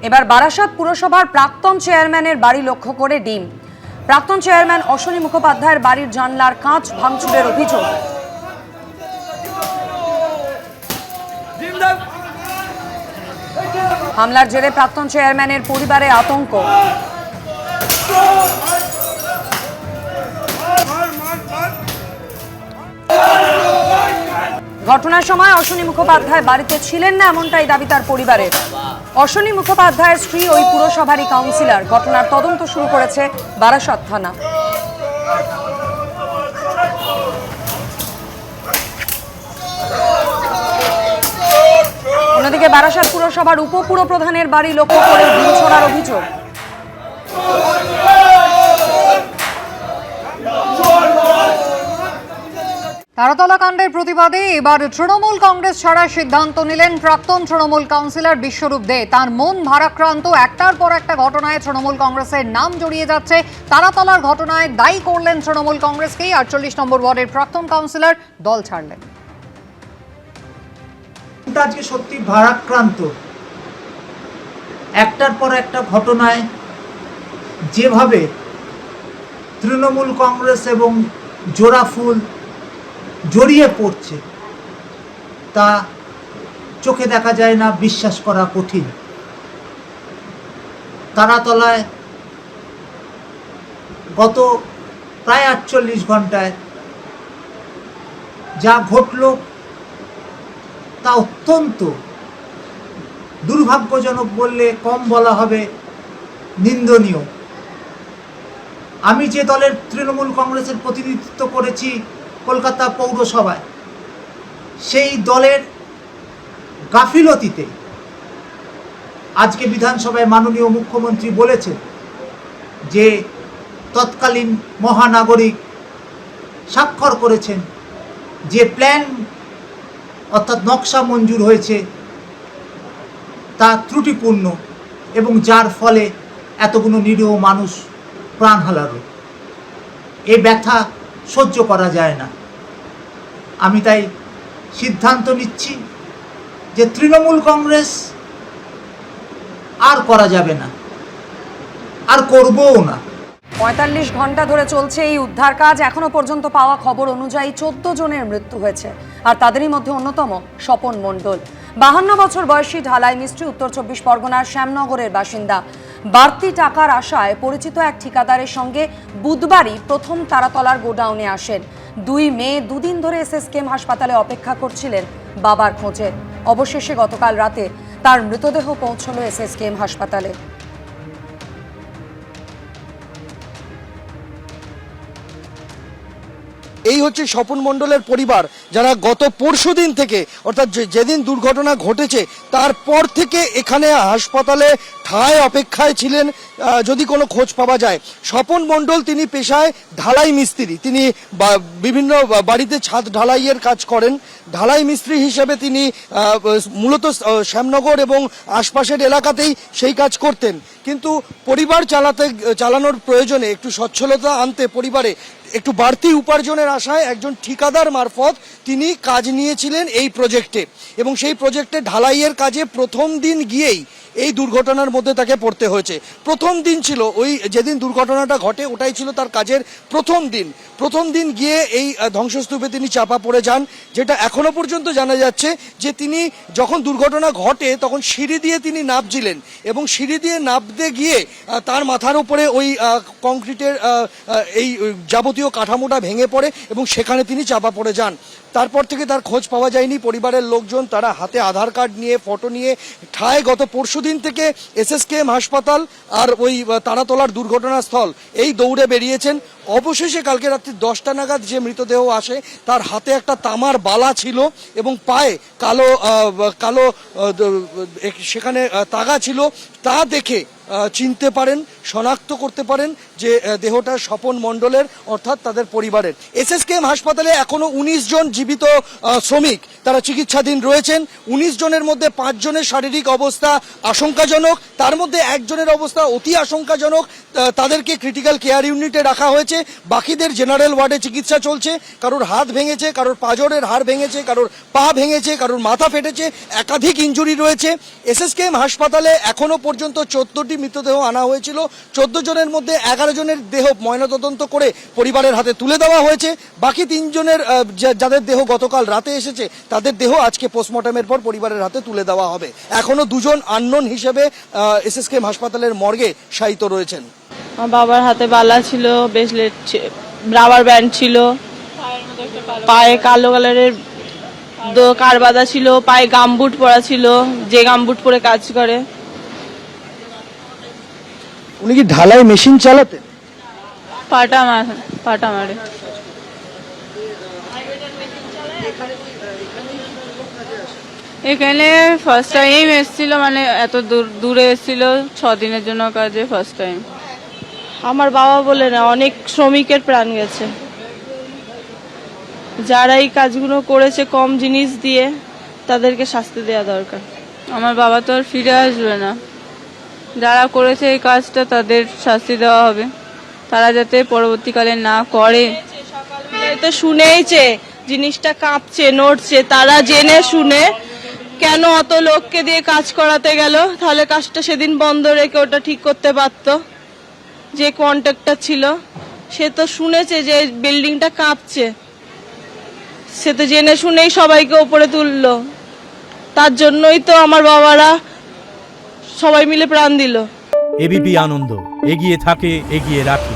এবার বারাসাত পুরসভার প্রাক্তন চেয়ারম্যানের বাড়ি লক্ষ্য করে ডিম। প্রাক্তন চেয়ারম্যান অশ্বনী মুখোপাধ্যায়ের বাড়ির জানলার কাঁচ ভাঙচুরের অভিযোগ। হামলার জেরে প্রাক্তন চেয়ারম্যানের পরিবারে আতঙ্ক। ঘটনার সময় অশ্বনী মুখোপাধ্যায় বাড়িতে ছিলেন না এমনটাই দাবি তার পরিবারের। অশ্বনী মুখোপাধ্যায়ের স্ত্রী ওই পুরসভারই কাউন্সিলর। ঘটনার তদন্ত শুরু করেছে বারাসাত থানা। অন্যদিকে বারাসাত পুরসভার উপপুরপ্রধানের বাড়ি লক্ষ্য করে ডিম ছোড়ার অভিযোগ। তারাতলা কাণ্ডের প্রতিবাদে এবার তৃণমূল কংগ্রেস ছাড়ার সিদ্ধান্ত নিলেন প্রাক্তন তৃণমূল কাউন্সিলর বিশ্বরূপ দে। তার মন ভারাক্রান্ত, একটার পর একটা ঘটনায় তৃণমূল কংগ্রেসের নাম জড়িয়ে যাচ্ছে। তারাতলার ঘটনায় দায়ী করলেন তৃণমূল কংগ্রেসকেই। 48 নম্বর ওয়ার্ডের প্রাক্তন কাউন্সিলর দল ছাড়লেন। আজকে সত্যি ভারাক্রান্ত, একটার পর একটা ঘটনায় যেভাবে তৃণমূল কংগ্রেস এবং জোড়াফুল জড়িয়ে পড়ছে তা চোখে দেখা যায় না, বিশ্বাস করা কঠিন। তারাতলায় গত প্রায় 48 ঘন্টায় যা ঘটল তা অত্যন্ত দুর্ভাগ্যজনক বললে কম বলা হবে, নিন্দনীয়। আমি যে দলের তৃণমূল কংগ্রেসের প্রতিনিধিত্ব করেছি কলকাতা পৌরসভায়, সেই দলের গাফিলতিতে আজকে বিধানসভায় মাননীয় মুখ্যমন্ত্রী বলেছেন যে তৎকালীন মহানাগরিক স্বাক্ষর করেছেন যে প্ল্যান অর্থাৎ নকশা মঞ্জুর হয়েছে তা ত্রুটিপূর্ণ এবং যার ফলে এতগুলো নিরীহ মানুষ প্রাণ হারালো। এ ব্যথা সহ্য করা যায় না। আমি তাই সিদ্ধান্ত নিচ্ছি যে তৃণমূল কংগ্রেস আর করা যাবে না, আর করবও না। 45 ঘন্টা ধরে চলছে এই উদ্ধার কাজ। এখনো পর্যন্ত পাওয়া খবর অনুযায়ী 14 জনের মৃত্যু হয়েছে, আর তাদেরই মধ্যে অন্যতম স্বপন মণ্ডল। 52 বছর বয়সী ঢালাই মিস্ত্রি, উত্তর 24 পরগনার শ্যামনগরের বাসিন্দা। বাড়তি টাকার আশায় পরিচিত এক ঠিকাদারের সঙ্গে বুধবারই প্রথম তারাতলার গোডাউনে আসেন। 2 মে দুদিন ধরে এসএসকেএম হাসপাতালে অপেক্ষা করছিলেন বাবার খোঁজে। অবশেষে গতকাল রাতে তার মৃতদেহ পৌঁছল এসএসকেএম হাসপাতালে। এই হচ্ছে স্বপন মণ্ডলের পরিবার, যারা গত পরশুদিন থেকে অর্থাৎ যেদিন দুর্ঘটনা ঘটেছে তারপর থেকে এখানে হাসপাতালে ঠায় অপেক্ষায় ছিলেন যদি কোনো খোঁজ পাওয়া যায়। স্বপন মণ্ডল তিনি পেশায় ঢালাই মিস্ত্রি, তিনি বিভিন্ন বাড়িতে ছাদ ঢালাইয়ের কাজ করেন। ঢালাই মিস্ত্রি হিসেবে তিনি মূলত শ্যামনগর এবং আশপাশের এলাকাতেই সেই কাজ করতেন, কিন্তু পরিবার চালানোর প্রয়োজনে একটু সচ্ছলতা আনতে পরিবারে একটু বাড়তি উপার্জনের আশায় একজন ঠিকাদার মারফত তিনি কাজ নিয়েছিলেন এই প্রজেক্টে, এবং সেই প্রজেক্টে ঢালাইয়ের কাজে প্রথম দিন গিয়েই এই দুর্ঘটনার মধ্যে তাকে পড়তে হয়েছে। প্রথম দিন ছিল ওই যেদিন দুর্ঘটনাটা ঘটে, ওটাই ছিল তার কাজের প্রথম দিন। প্রথম দিন গিয়ে এই ধ্বংসস্তূপে তিনি চাপা পড়ে যান, যেটা এখনো পর্যন্ত জানা যাচ্ছে যে তিনি যখন দুর্ঘটনা ঘটে তখন সিঁড়ি দিয়ে তিনি নামছিলেন, এবং সিঁড়ি দিয়ে নামতে গিয়ে তার মাথার উপরে ওই কংক্রিটের এই যাবতীয় কাঠামোটা ভেঙে পড়ে এবং সেখানে তিনি চাপা পড়ে যান। তারপর থেকে তার খোঁজ পাওয়া যায়নি। পরিবারের লোকজন তারা হাতে আধার কার্ড নিয়ে, ফটো নিয়ে ঠায় গত পরশুদিন থেকে এসএসকেএম হাসপাতাল আর ওই তারাতলার দুর্ঘটনাস্থল এই দৌড়ে বেরিয়েছেন। অবশেষে কালকে রাত্রি 10টা নাগাদ যে মৃতদেহ আসে তার হাতে একটা তামার বালা ছিল এবং পায়ে কালো কালো সেখানে তাগা ছিল, তা দেখে চিনতে পারেন শনাক্ত করতে পারেন যে দেহটা স্বপন মণ্ডলের, অর্থাৎ তাদের পরিবারের। এসএসকেএম হাসপাতালে এখনো 19 জন জীবিত শ্রমিক তারা চিকিৎসাধীন রয়েছেন। 19 জনের মধ্যে 5 জনের শারীরিক অবস্থা আশঙ্কাজনক, তার মধ্যে একজনের অবস্থা অতি আশঙ্কাজনক। তাদেরকে ক্রিটিক্যাল কেয়ার ইউনিটে রাখা হয়েছে, বাকিদের জেনারেল ওয়ার্ডে চিকিৎসা চলছে। কারোর হাত ভেঙেছে, কারোর পাঁজরের হাড় ভেঙেছে, কারোর পা ভেঙেছে, কারোর মাথা ফেটেছে, একাধিক ইনজুরি রয়েছে। এসএসকেএম হাসপাতালে এখনো পর্যন্ত 14টি মৃতদেহ আনা হয়েছিল। 14 জনের মধ্যে 11 জনের দেহ ময়নাতদন্ত করে পরিবারের হাতে তুলে দেওয়া হয়েছে। বাকি 3 জনের যাদের দেহ গতকাল রাতে এসেছে তাদের দেহ আজকে পোস্টমর্টমের পর পরিবারের হাতে তুলে দেওয়া হবে। এখনো 2 জন আননোন হিসেবে এসএসকেএম হাসপাতালের মর্গে শায়িত রয়েছেন। আমার বাবার হাতে বালা ছিল, ব্রেসলেট, রাবার ব্যান্ড ছিল, পায়ে কালো কালারের কারবাদা ছিল, পায়ে গামবুট পরা ছিল, যে গামবুট পরে কাজ করে। উনি কি ঢালাই মেশিন চালাতেন? পাটা মারে। এখানে ফার্স্ট টাইম এসেছিল, মানে এত দূরে এসেছিল 6 দিনের জন্য কাজে, ফার্স্ট টাইম। আমার বাবা বলে না, অনেক শ্রমিকের প্রাণ গেছে যারা এই কাজগুলো করেছে কম জিনিস দিয়ে, তাদেরকে শাস্তি দেওয়া দরকার। আমার বাবা তো আর ফিরে আসবে না, যারা করেছে এই কাজটা তাদের শাস্তি দেওয়া হবে, তারা যাতে পরবর্তীকালে না করে। সকালবেলায় তো শুনেইছে জিনিসটা কাঁপছে, নড়ছে, তারা জেনে শুনে কেন অত লোককে দিয়ে কাজ করাতে গেল? তাহলে কাজটা সেদিন বন্ধ রেখে ওটা ঠিক করতে পারতো। যে কন্ট্রাক্টর ছিল সে তো শুনেছে যে বিল্ডিংটা কাঁপছে, সে তো জেনে শুনেই সবাইকে উপরে তুললো। তার জন্যই তো আমার বাবারা সবাই মিলে প্রাণ দিল। এবিপি আনন্দ, এগিয়ে থাকে, এগিয়ে রাখে।